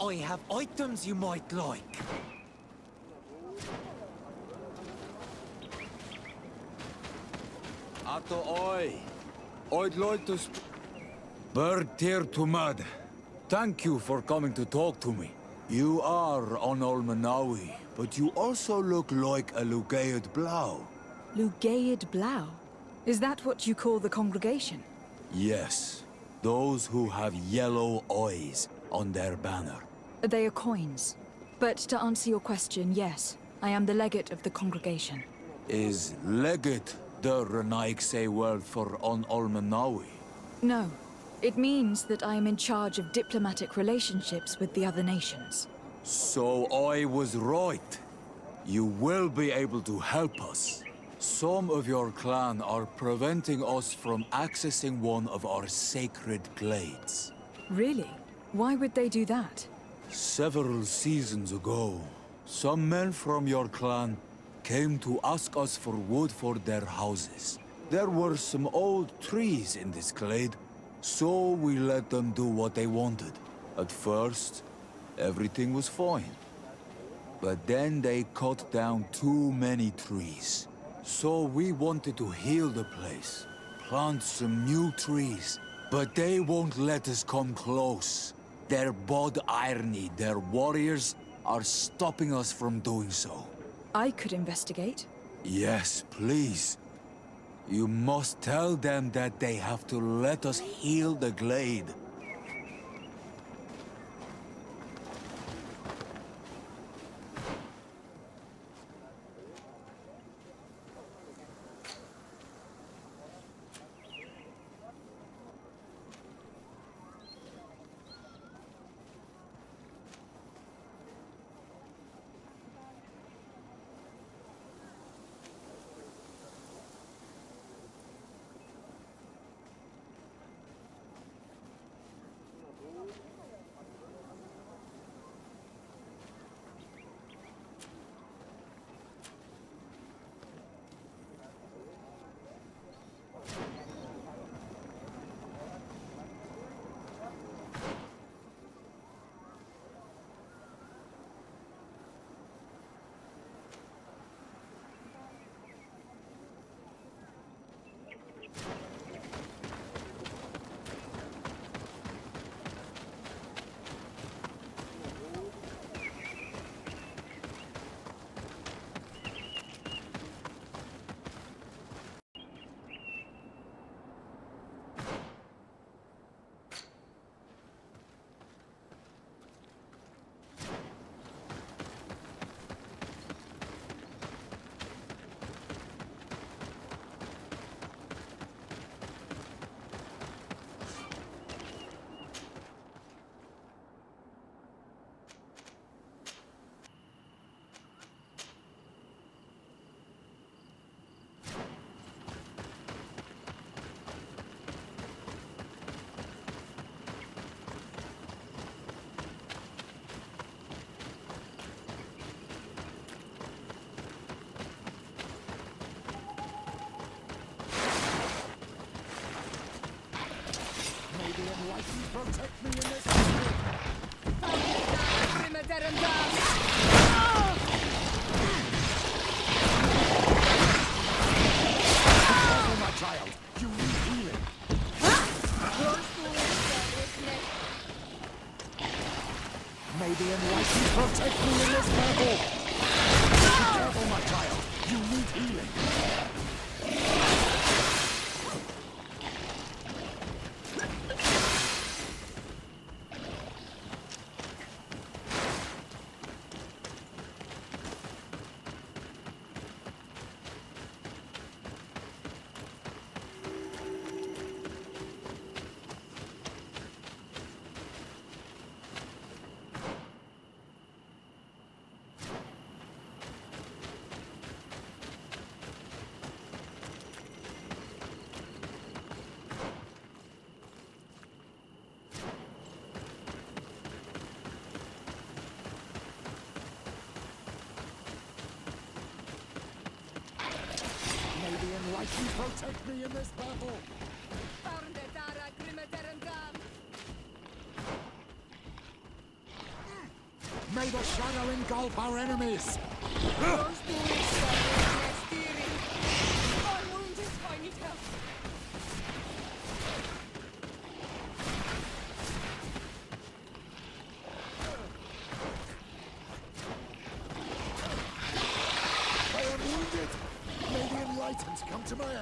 I have items you might like. Ato oi. I'd like to Bird Tir Tumad. Thank you for coming to talk to me. You are on Olmanawi, but you also look like a Lugaid Blau. Lugaid Blau? Is that what you call the congregation? Yes. Those who have yellow eyes on their banner. They are coins. But to answer your question, yes, I am the legate of the congregation. Is legate the Renaigse word for on Olmanawi? No. It means that I am in charge of diplomatic relationships with the other nations. So I was right. You will be able to help us. Some of your clan are preventing us from accessing one of our sacred glades. Really? Why would they do that? Several seasons ago, some men from your clan came to ask us for wood for their houses. There were some old trees in this glade, so we let them do what they wanted. At first, everything was fine. But then they cut down too many trees. So we wanted to heal the place, plant some new trees. But they won't let us come close. Their bod irony, their warriors, are stopping us from doing so. I could investigate. Yes, please. You must tell them that they have to let us heal the glade. Protect me in this Careful, my child. You need healing. May the enlightened protect me in this battle. Be careful, my child. You need healing. You protect me in this battle! May the shadow engulf our enemies! Don't do it, sir. Let's steer it. I'm wounded. I need help. I am wounded! May the enlightened come to my aid.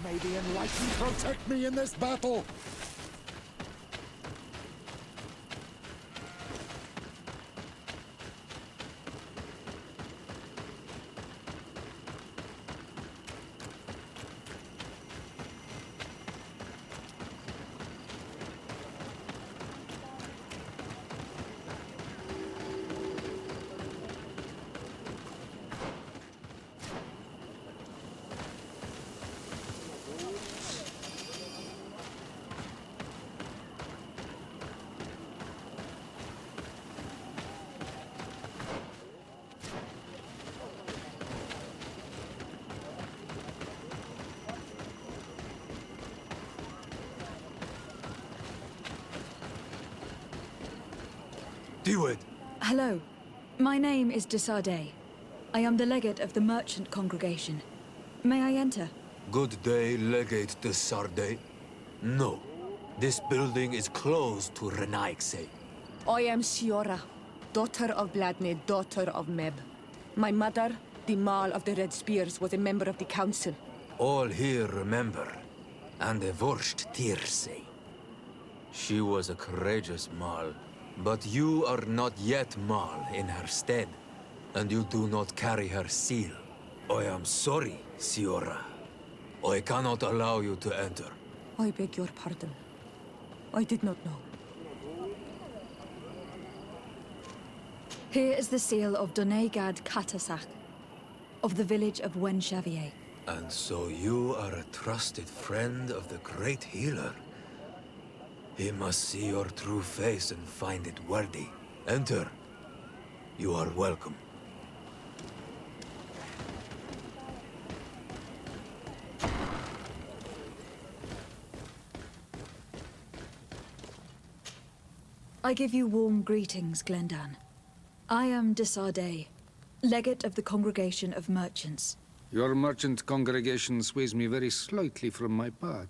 May the enlightened protect me in this battle! Diwed! Hello. My name is Desardet. I am the legate of the merchant congregation. May I enter? Good day, Legate de Sarde. No. This building is closed to Renaigse. I am Siora, daughter of Bladne, daughter of Meb. My mother, the Mal of the Red Spears, was a member of the council. All here remember. And the Vorst Tirse. She was a courageous Mal. But you are not yet Mal in her stead. And you do not carry her seal. I am sorry, Siora. I cannot allow you to enter. I beg your pardon. I did not know. Here is the seal of Donegad Katasach, of the village of Wenchavier. And so you are a trusted friend of the great healer. He must see your true face and find it worthy. Enter. You are welcome. I give you warm greetings, Glendan. I am Desardet, legate of the Congregation of Merchants. Your merchant congregation sways me very slightly from my path.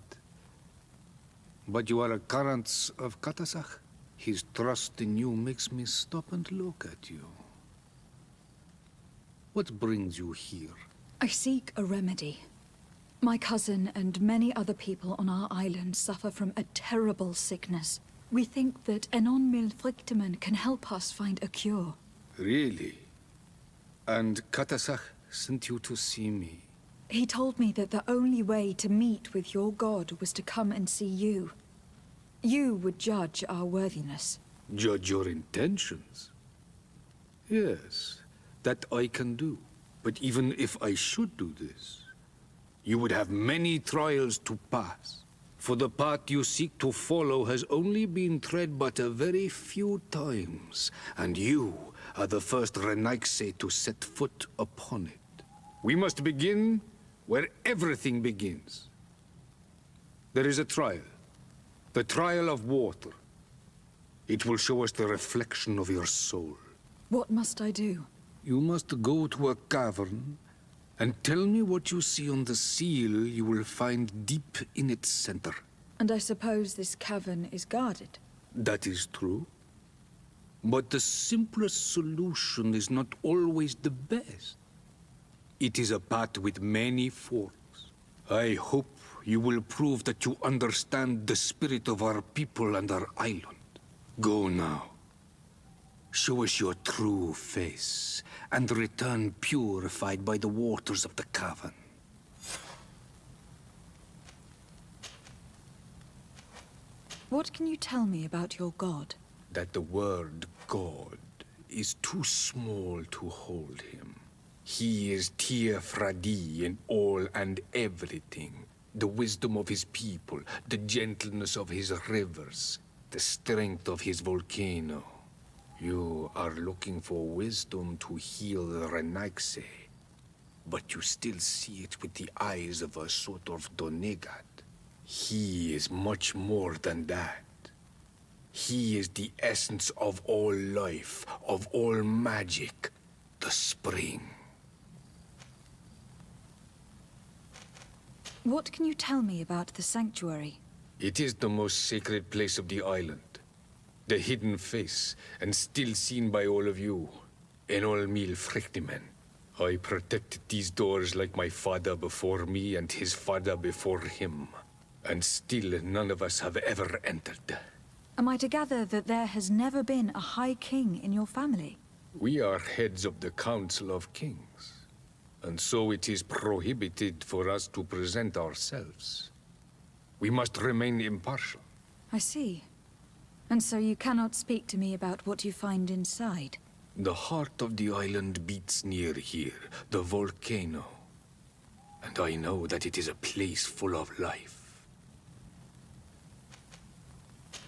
But you are a current of Katasach? His trust in you makes me stop and look at you. What brings you here? I seek a remedy. My cousin and many other people on our island suffer from a terrible sickness. We think that Enon Milfrichteman can help us find a cure. Really? And Katasach sent you to see me? He told me that the only way to meet with your god was to come and see you. You would judge our worthiness. Judge your intentions? Yes, that I can do. But even if I should do this, you would have many trials to pass. For the path you seek to follow has only been tread but a very few times, and you are the first Renaigse to set foot upon it. We must begin where everything begins. There is a trial. The trial of water. It will show us the reflection of your soul. What must I do? You must go to a cavern and tell me what you see on the seal you will find deep in its center. And I suppose this cavern is guarded? That is true. But the simplest solution is not always the best. It is a path with many forks. I hope you will prove that you understand the spirit of our people and our island. Go now. Show us your true face, and return purified by the waters of the cavern. What can you tell me about your god? That the word God is too small to hold him. He is Tir Fradi in all and everything. The wisdom of his people, the gentleness of his rivers, the strength of his volcano. You are looking for wisdom to heal the Renaigse, but you still see it with the eyes of a sort of Donegat. He is much more than that. He is the essence of all life, of all magic, the spring. What can you tell me about the sanctuary? It is the most sacred place of the island. The hidden face, and still seen by all of you. Enol Mil Frictimen. I protected these doors like my father before me and his father before him. And still none of us have ever entered. Am I to gather that there has never been a High King in your family? We are heads of the Council of Kings. And so it is prohibited for us to present ourselves. We must remain impartial. I see. And so you cannot speak to me about what you find inside? The heart of the island beats near here, the volcano. And I know that it is a place full of life.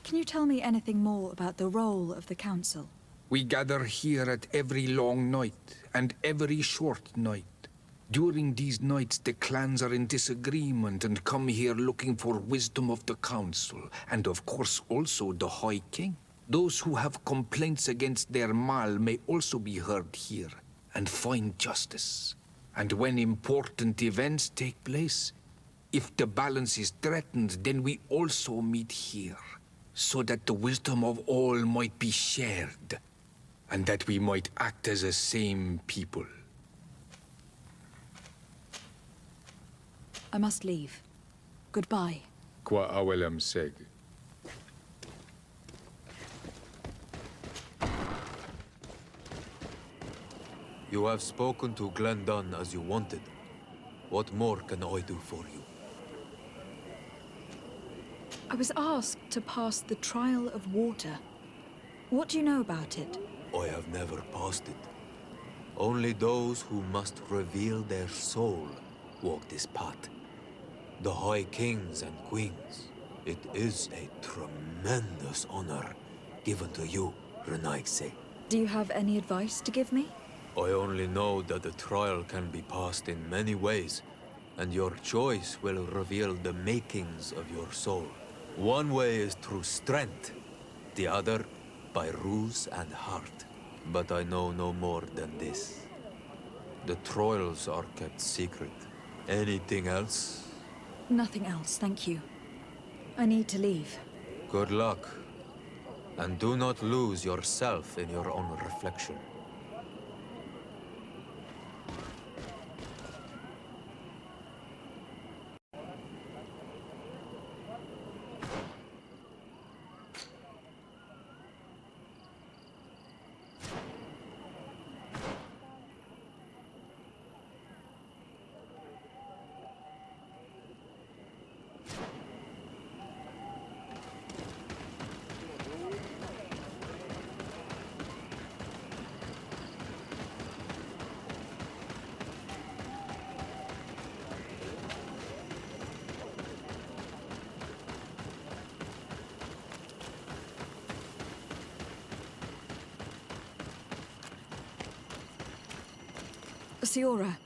Can you tell me anything more about the role of the Council? We gather here at every long night, and every short night. During these nights, the clans are in disagreement and come here looking for wisdom of the Council, and of course also the High King. Those who have complaints against their Mal may also be heard here, and find justice. And when important events take place, if the balance is threatened, then we also meet here, so that the wisdom of all might be shared, and that we might act as a same people. I must leave. Goodbye. Qua awelem seg. You have spoken to Glendon as you wanted. What more can I do for you? I was asked to pass the trial of water. What do you know about it? I have never passed it. Only those who must reveal their soul walk this path. The High Kings and Queens. It is a tremendous honor given to you, Renaigse. Do you have any advice to give me? I only know that the trial can be passed in many ways, and your choice will reveal the makings of your soul. One way is through strength, the other by ruse and heart. But I know no more than this. The trials are kept secret. Anything else? Nothing else, thank you. I need to leave. Good luck. And do not lose yourself in your own reflection. Siora,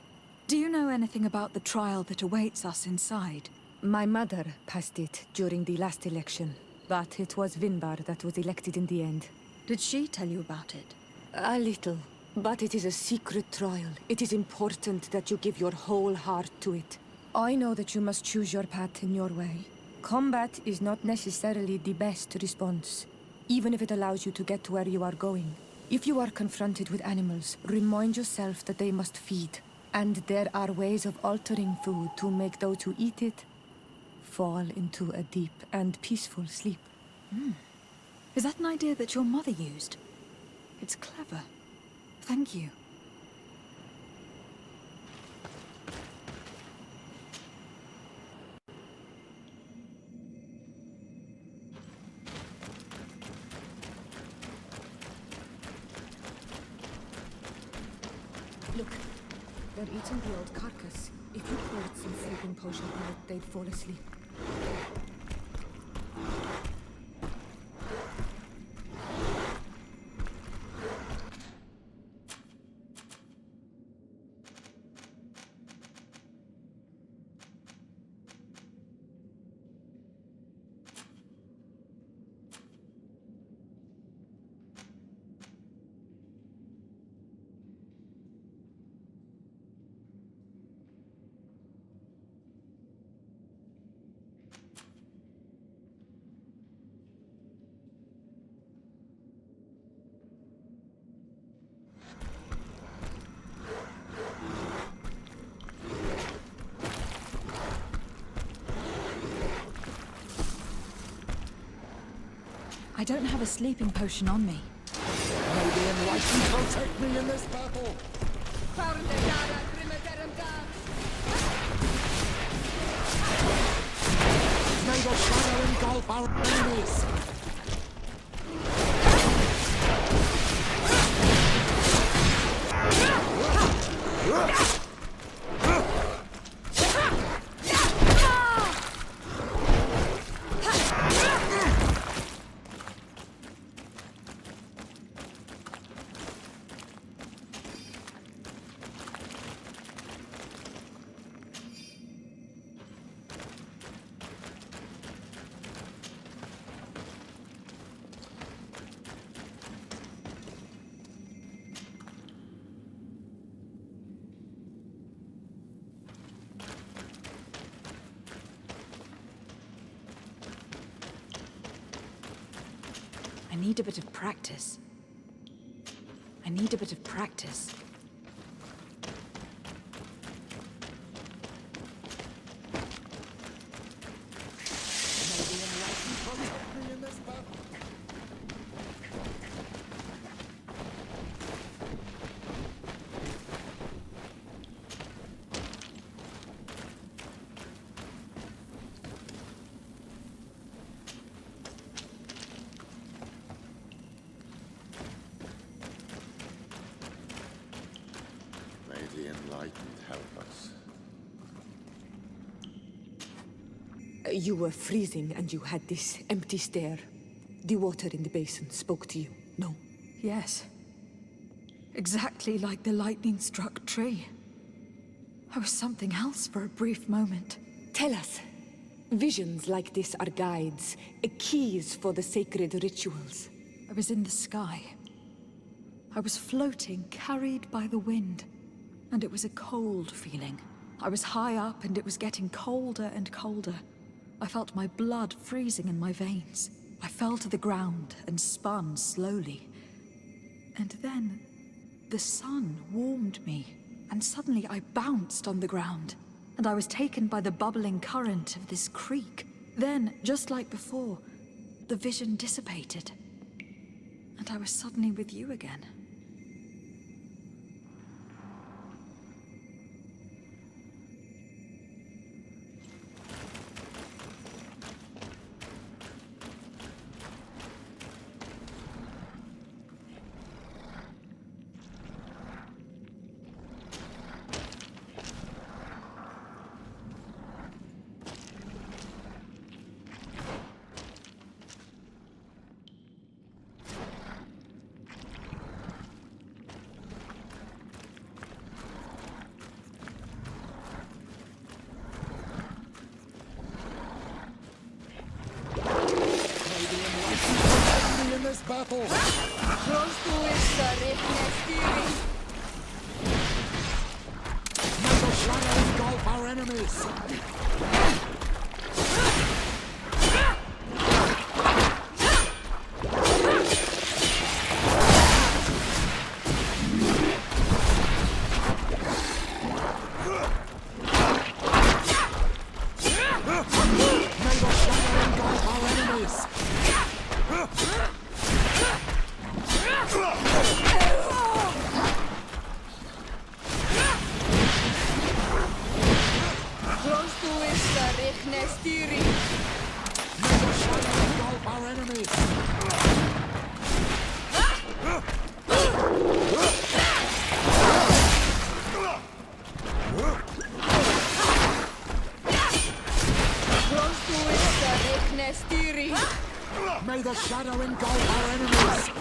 do you know anything about the trial that awaits us inside? My mother passed it during the last election, but it was Vinbar that was elected in the end. Did she tell you about it? A little, but it is a secret trial. It is important that you give your whole heart to it. I know that you must choose your path in your way. Combat is not necessarily the best response, even if it allows you to get to where you are going. If you are confronted with animals, remind yourself that they must feed. And there are ways of altering food to make those who eat it fall into a deep and peaceful sleep. Is that an idea that your mother used? It's clever. Thank you. Look, they're eating the old carcass. If you poured some sleeping potion on it, they'd fall asleep. I don't have a sleeping potion on me. May the Enlightened protect me in this battle! May the shadow engulf our enemies! I need a bit of practice. I need a bit of practice. May the Enlightened protect me in this battle! May the Enlightened help us. You were freezing and you had this empty stare. The water in the basin spoke to you, no? Yes. Exactly like the lightning-struck tree. I was something else for a brief moment. Tell us. Visions like this are guides, keys for the sacred rituals. I was in the sky. I was floating, carried by the wind. And it was a cold feeling. I was high up and it was getting colder and colder. I felt my blood freezing in my veins. I fell to the ground and spun slowly. And then, the sun warmed me, and suddenly I bounced on the ground, and I was taken by the bubbling current of this creek. Then, just like before, the vision dissipated, and I was suddenly with you again. purple! May the shadow engulf our enemies!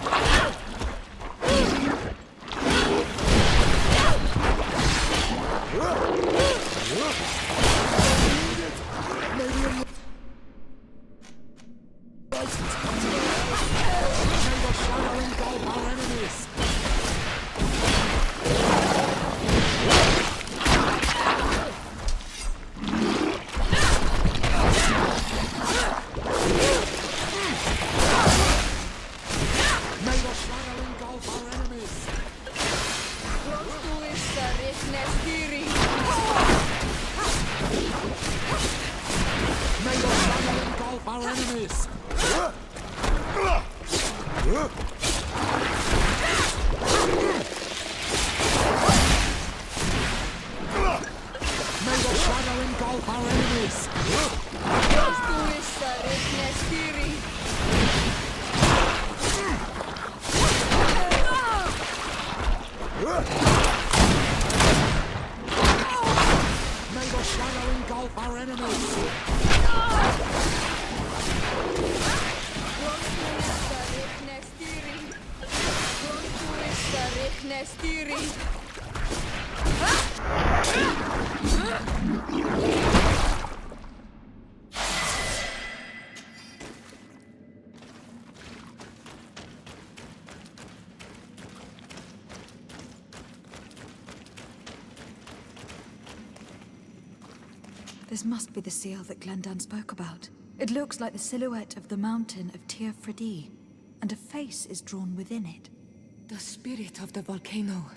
Our enemies! May the shadow engulf our enemies! This must be the seal that Glendan spoke about. It looks like the silhouette of the mountain of Tir Fredi, and a face is drawn within it. The spirit of the volcano.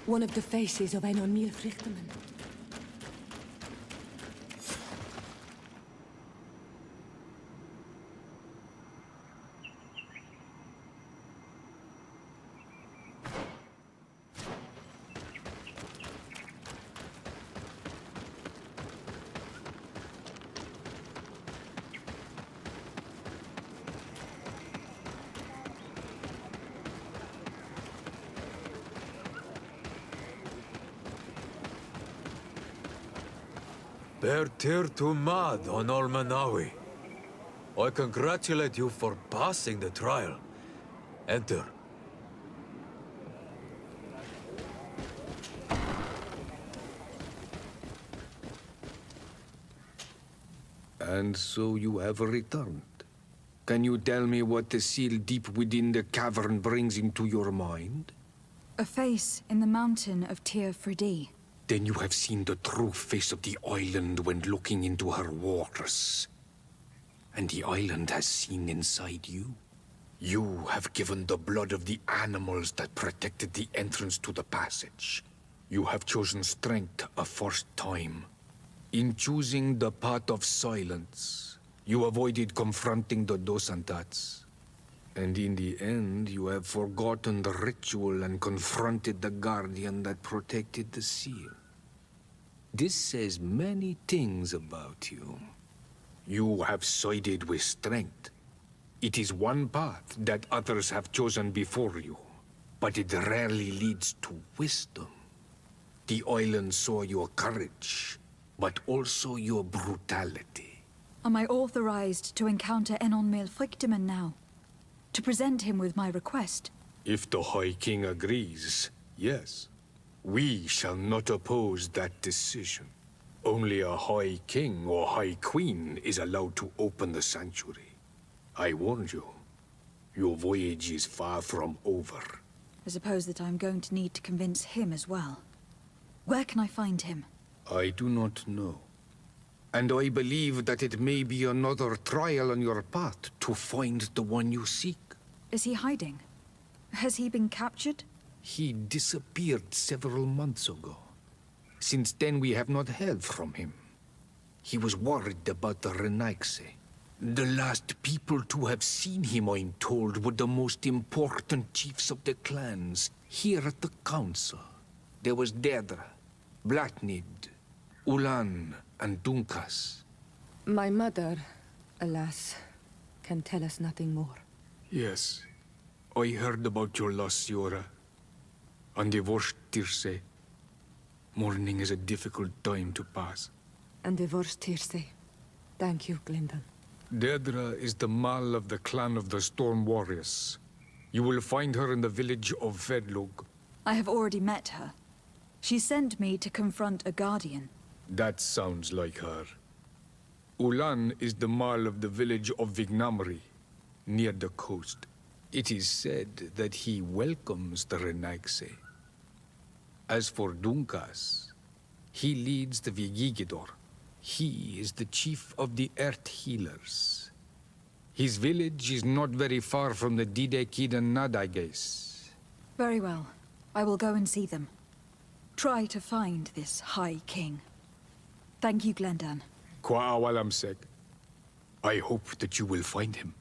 One of the faces of Einon Mílfrichtemann. Bertir to Mad on Olmanawi. I congratulate you for passing the trial. Enter. And so you have returned. Can you tell me what the seal deep within the cavern brings into your mind? A face in the mountain of Tir Fredi. Then you have seen the true face of the island when looking into her waters. And the island has seen inside you. You have given the blood of the animals that protected the entrance to the passage. You have chosen strength a first time. In choosing the path of silence, you avoided confronting the Dosantats. And in the end, you have forgotten the ritual and confronted the guardian that protected the seal. This says many things about you. You have sided with strength. It is one path that others have chosen before you, but it rarely leads to wisdom. The island saw your courage, but also your brutality. Am I authorized to encounter Einon Mílfrichtemann now? To present him with my request? If the High King agrees, yes. We shall not oppose that decision. Only a High King or High Queen is allowed to open the sanctuary. I warned you. Your voyage is far from over. I suppose that I'm going to need to convince him as well. Where can I find him? I do not know. And I believe that it may be another trial on your path to find the one you seek. Is he hiding? Has he been captured? He disappeared several months ago. Since then, we have not heard from him. He was worried about the Renaigse. The last people to have seen him, I'm told, were the most important chiefs of the clans here at the council. There was Deirdre, Blatnid, Ulan, and Dunkas. My mother, alas, can tell us nothing more. Yes, I heard about your loss, Siora. And divorced Tirce. Mourning is a difficult time to pass. And divorced Tirce. Thank you, Glyndon. Deirdre is the Mal of the clan of the Storm Warriors. You will find her in the village of Vedlug. I have already met her. She sent me to confront a guardian. That sounds like her. Ulan is the Mal of the village of Vignamri, near the coast. It is said that he welcomes the Renaigse. As for Dunkas, he leads the Vigigidor. He is the chief of the Earth Healers. His village is not very far from the Didekid and Nadages. Very well. I will go and see them. Try to find this High King. Thank you, Glendan. Kwa awalamsek. I hope that you will find him.